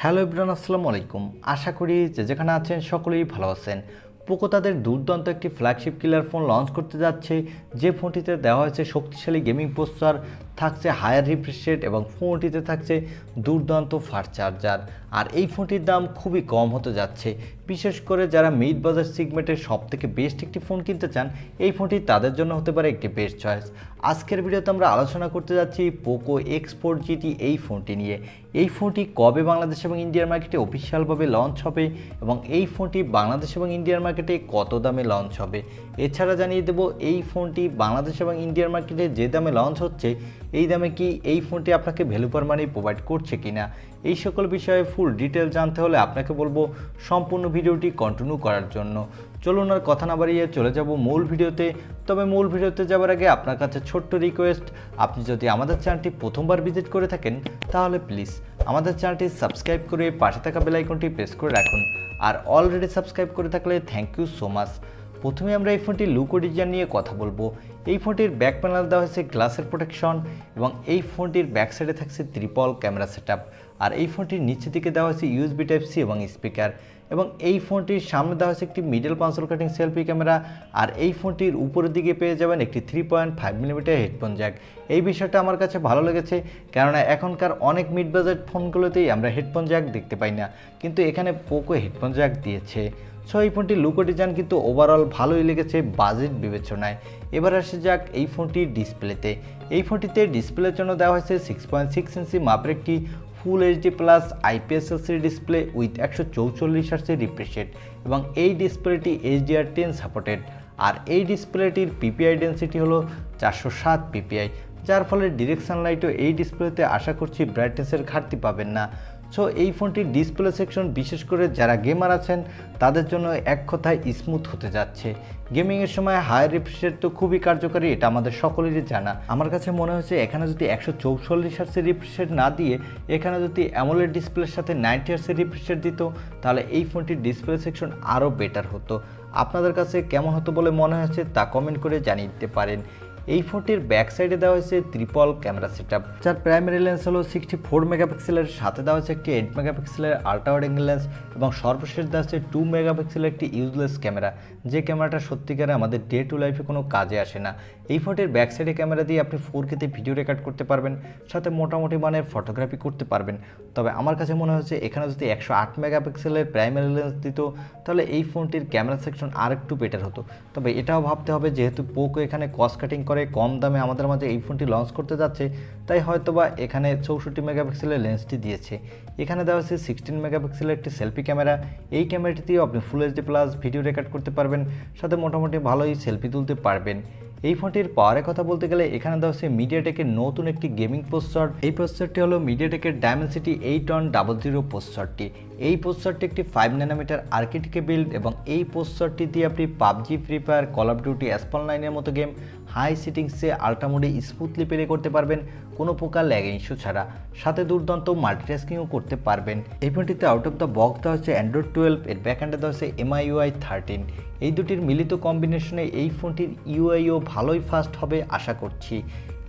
Hello everyone, আসসালামু আলাইকুম। আশা করি যেখানে আছেন সকলেই ভালো আছেন। পোকো তাদের দুর্দান্ত একটি ফ্ল্যাগশিপ কিলার ফোন লঞ্চ করতে যাচ্ছে, যে ফোনটিতে দেওয়া হয়েছে শক্তিশালী গেমিং প্রসেসর, থাকছে হায়ার রিফ্রেশ রেট এবং ফোনটিতে থাকছে দুর্দান্ত ফাস্ট চার্জার। আর এই ফোনটির দাম খুবই কম হতে যাচ্ছে। বিশেষ করে যারা মিড বাজার সেগমেন্টের সবথেকে বেস্ট একটি ফোন কিনতে চান, এই ফোনটি তাদের জন্য হতে পারে একটি বেস্ট চয়েস। আজকের ভিডিওতে আমরা আলোচনা করতে যাচ্ছি পোকো X4 GT এই ফোনটি নিয়ে। এই ফোনটি কবে বাংলাদেশ এবং ইন্ডিয়ার মার্কেটে অফিসিয়ালভাবে লঞ্চ হবে এবং এই ফোনটি বাংলাদেশ এবং ইন্ডিয়ার মার্কেটে কত দামে লঞ্চ হবে। এছাড়া জানিয়ে দেব এই ফোনটি বাংলাদেশ এবং ইন্ডিয়ার মার্কেটে যে দামে লঞ্চ হচ্ছে, এই দামে কি এই ফোনটি আপনাকে ভ্যালু ফর মানি প্রোভাইড করছে কিনা। এই সকল বিষয়ে ফুল ডিটেল জানতে হলে আপনাকে বলবো সম্পূর্ণ ভিডিওটি কন্টিনিউ করার জন্য। চলুন আর কথা না বাড়িয়ে চলে যাব মূল ভিডিওতে। তবে মূল ভিডিওতে যাওয়ার আগে আপনার কাছে ছোট্ট রিকোয়েস্ট, আপনি যদি আমাদের চ্যানেলটি প্রথমবার ভিজিট করে থাকেন তাহলে প্লিজ আমাদের চ্যানেলটি সাবস্ক্রাইব করে পাশে থাকা বেল আইকনটি প্রেস করে রাখুন। আর অলরেডি সাবস্ক্রাইব করে থাকলে থ্যাংক ইউ সো মাচ। প্রথমে আমরা এই ফোনটির লুক ও ডিজাইন নিয়ে কথা বলবো। এই ফোনটির ব্যাক প্যানেল দেওয়া হয়েছে গ্লাসের প্রোটেকশন এবং এই ফোনটির ব্যাক সাইডে থাকছে ট্রিপল ক্যামেরা সেটআপ। আর এই ফোনটির নিচের দিকে দেওয়া হয়েছে USB Type-C এবং স্পিকার। এবং এই ফোনটির সামনে দেওয়া হয়েছে একটি মিডল পাঞ্চল কাটিং সেলফি ক্যামেরা। আর এই ফোনটির উপরের দিকে পেয়ে যাবেন একটি 3.5mm হেডফোন জ্যাক। এই বিষয়টা আমার কাছে ভালো লেগেছে, কেননা এখনকার অনেক মিড বাজেট ফোনগুলোতেই আমরা হেডফোন জ্যাক দেখতে পাই না, কিন্তু এখানে পোকো হেডফোন জ্যাক দিয়েছে। সো এই ফোনটির লুক ও ডিজাইন কিন্তু ওভারঅল ভালোই লেগেছে বাজেট বিবেচনায়। এবার আসে যাক এই ফোনটির ডিসপ্লেতে। এই ফোনটিতে ডিসপ্লের জন্য দেওয়া হয়েছে 6.6 ইঞ্চি মাপের একটি full HD plus IPS LCD display with 144 হার্টজের রিফ্রেশ রেট এবং এই ডিসপ্লেটি HDR10 সাপোর্টেড। আর এই ডিসপ্লেটির PPI ডেন্সিটি হলো 407 PPI, যার ফলে ডিরেকশন লাইটও এই ডিসপ্লেতে আশা করছি ব্রাইটনেসের ঘাটতি পাবেন না। সো এই ফোনটির ডিসপ্লে সেকশন বিশেষ করে যারা গেমার আছেন তাদের জন্য এক কথায় স্মুথ হতে যাচ্ছে। গেমিংয়ের সময় হায়ার রিফ্রেশ রেট তো খুবই কার্যকরী, এটা আমাদের সকলেরই জানা। আমার কাছে মনে হয়েছে এখানে যদি 144 হার্টজের রিফ্রেশ রেট না দিয়ে এখানে যদি অ্যামোলেড ডিসপ্লের সাথে 90 হার্টজের রিফ্রেশ রেট দিত, তাহলে এই ফোনটির ডিসপ্লে সেকশন আরও বেটার হতো। আপনাদের কাছে কেমন হতো বলে মনে হয়েছে তা কমেন্ট করে জানিয়ে দিতে পারেন। এই ফোনটির ব্যাক সাইডে দেওয়া হয়েছে ট্রিপল ক্যামেরা সেটআপ, যার প্রাইমারি লেন্স হলো 64 মেগাপিক্সেলের, সাথে দেওয়া হয়েছে একটি 8 মেগাপিক্সেলের আল্ট্রা ওয়াইড অ্যাঙ্গেল লেন্স এবং সর্বশেষ দেওয়া হচ্ছে 2 মেগাপিক্সেলের একটি ইউজলেস ক্যামেরা, যে ক্যামেরাটা সত্যিকারে আমাদের ডে টু লাইফে কোনো কাজে আসে না। এই ফোনটির ব্যাক সাইডে ক্যামেরা দিয়ে আপনি 4K-তে ভিডিও রেকর্ড করতে পারবেন, সাথে মোটামুটি মানের ফটোগ্রাফি করতে পারবেন। তবে আমার কাছে মনে হচ্ছে এখানে যদি 108 মেগাপিক্সেলের প্রাইমারি লেন্স দিত, তাহলে এই ফোনটির ক্যামেরা সেকশন আর একটু বেটার হতো। তবে এটাও ভাবতে হবে, যেহেতু পোকো এখানে কস্ট কাটিং করে কম দামে আমাদের মাঝে এই ফোনটি লঞ্চ করতে যাচ্ছে, তাই হয়তোবা এখানে 64 মেগাপিক্সেলের লেন্সটি দিয়েছে। এখানে দেওয়া হচ্ছে 16 মেগাপিক্সেলের একটি সেলফি ক্যামেরা। এই ক্যামেরাটিতেও আপনি ফুল HD প্লাস ভিডিও রেকর্ড করতে পারবেন, সাথে মোটামুটি ভালোই সেলফি তুলতে পারবেন। এই ফোনটির পাওয়ারের কথা বলতে গেলে এখানে দেওয়া হচ্ছে মিডিয়াটেকের নতুন একটি গেমিং প্রসেসর। এই প্রসেসরটি হলো মিডিয়াটেকের ডায়মেনসিটি 81000 প্রসেসরটি। এই প্রসেসরটি একটি 5nm আর্কিটেক্টে বিল্ড এবং এই প্রসেসরটি দিয়ে আপনি PUBG, Free Fire, Call of Duty, Asphalt 9-এর মতো গেম হাই সিটিংসে আল্ট্রা মোডে স্মুথলি প্লে করতে পারবেন কোনো প্রকার ল্যাগ ইস্যু ছাড়া, সাথে দুর্দান্ত মাল্টিটাস্কিংও করতে পারবেন। এই ফোনটিতে আউট অফ দ্য বক্স দেওয়া হচ্ছে Android 12, এর ব্যাকএন্ডে দেওয়া হচ্ছে MIUI 13। এই দুটির মিলিত কম্বিনেশনে এই ফোনটির ইউআইও ভালোই ফাস্ট হবে আশা করছি।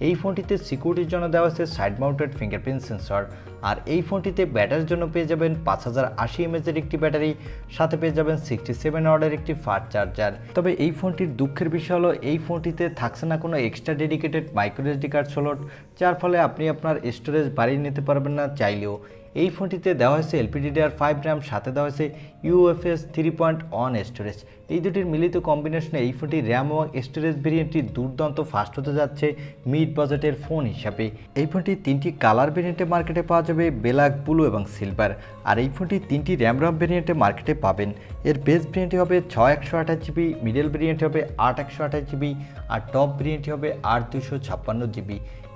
এই ফোনটিতে সিকিউরিটির জন্য দেওয়া হচ্ছে সাইড মাউন্টেড ফিঙ্গারপ্রিন্ট সেন্সর। আর এই ফোনটিতে ব্যাটারির জন্য পেয়ে যাবেন 5080 mAh একটি ব্যাটারি, সাথে পেয়ে যাবেন 67 ওয়াটের একটি ফাস্ট চার্জার। তবে এই ফোনটির দুঃখের বিষয় হলো এই ফোনটিতে থাকছে না কোনো extra dedicated micro SD card slot, যার ফলে আপনি আপনার স্টোরেজ বাড়িয়ে নিতে পারবেন না চাইলেও। এই ফোনটিতে দেওয়া হয়েছে LPDDR5 RAM, সাথে দেওয়া হয়েছে UFS 3.1 স্টোরেজ। এই দুটির মিলিত কম্বিনেশনে এই ফোনটি র্যাম এবং স্টোরেজ ভেরিয়েন্টটি দুর্দান্ত ফাস্ট হতে যাচ্ছে মিড বাজেটের ফোন হিসাবে। এই ফোনটি 3টি কালার ভেরিয়েন্টে মার্কেটে পাওয়া যাবে, ব্ল্যাক, ব্লু এবং সিলভার। আর এই ফোনটি 3টি র্যাম ভেরিয়েন্টে মার্কেটে পাবেন। এর বেস ভেরিয়েন্টটি হবে 6128GB, মিডল ভেরিয়েন্টটি হবে 8128GB আর টপ ভেরিয়েন্টটি হবে 8256GB।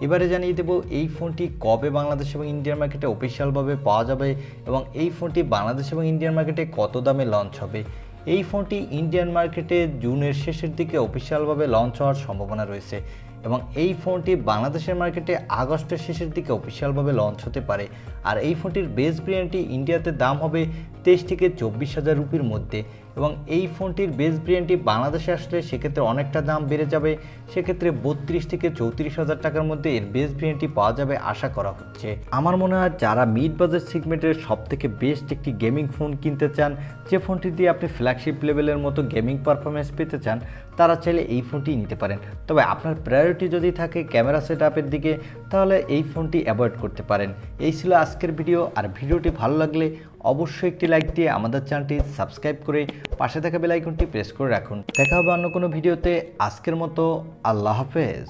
এবারে জানিয়ে দেব এই ফোনটি কবে বাংলাদেশ এবং ইন্ডিয়ার মার্কেটে অফিসিয়ালভাবে পাওয়া যাবে এবং এই ফোনটি বাংলাদেশ এবং ইন্ডিয়ার মার্কেটে কত দামে লঞ্চ হবে। এই ফোনটি ইন্ডিয়ান মার্কেটে জুনের শেষের দিকে অফিসিয়ালভাবে লঞ্চ হওয়ার সম্ভাবনা রয়েছে এবং এই ফোনটি বাংলাদেশের মার্কেটে আগস্টের শেষের দিকে অফিসিয়ালভাবে লঞ্চ হতে পারে। আর এই ফোনটির বেস ভেরিয়েন্টটি ইন্ডিয়াতে দাম হবে 23 থেকে 24 হাজার রুপির মধ্যে। এবং এই ফোনটির বেস ভেরিয়েন্টটি বাংলাদেশে আসলে সেক্ষেত্রে অনেকটা দাম বেড়ে যাবে। সেক্ষেত্রে 32 থেকে 34,000 টাকার মধ্যে এর বেস ভেরিয়েন্টটি পাওয়া যাবে আশা করা হচ্ছে। আমার মনে হয় যারা মিড বাজেট সেগমেন্টের সবথেকে বেস্ট একটি গেমিং ফোন কিনতে চান, যে ফোনটি দিয়ে আপনি ফ্ল্যাগশিপ লেভেলের মতো গেমিং পারফরমেন্স পেতে চান, তারা চাইলে এই ফোনটি নিতে পারেন। তবে আপনার প্রায়োরিটি যদি থাকে ক্যামেরা সেটআপের দিকে, তাহলে এই ফোনটি অ্যাভয়েড করতে পারেন। এই ছিল আজকের ভিডিও। আর ভিডিওটি ভালো লাগলে অবশ্যই একটি লাইক দিয়ে আমাদের চ্যানেলটি সাবস্ক্রাইব করে পাশে থাকা বেল আইকনটি প্রেস করে রাখুন। দেখা হবে অন্য কোনো ভিডিওতে। আজকের মতো আল্লাহ হাফেজ।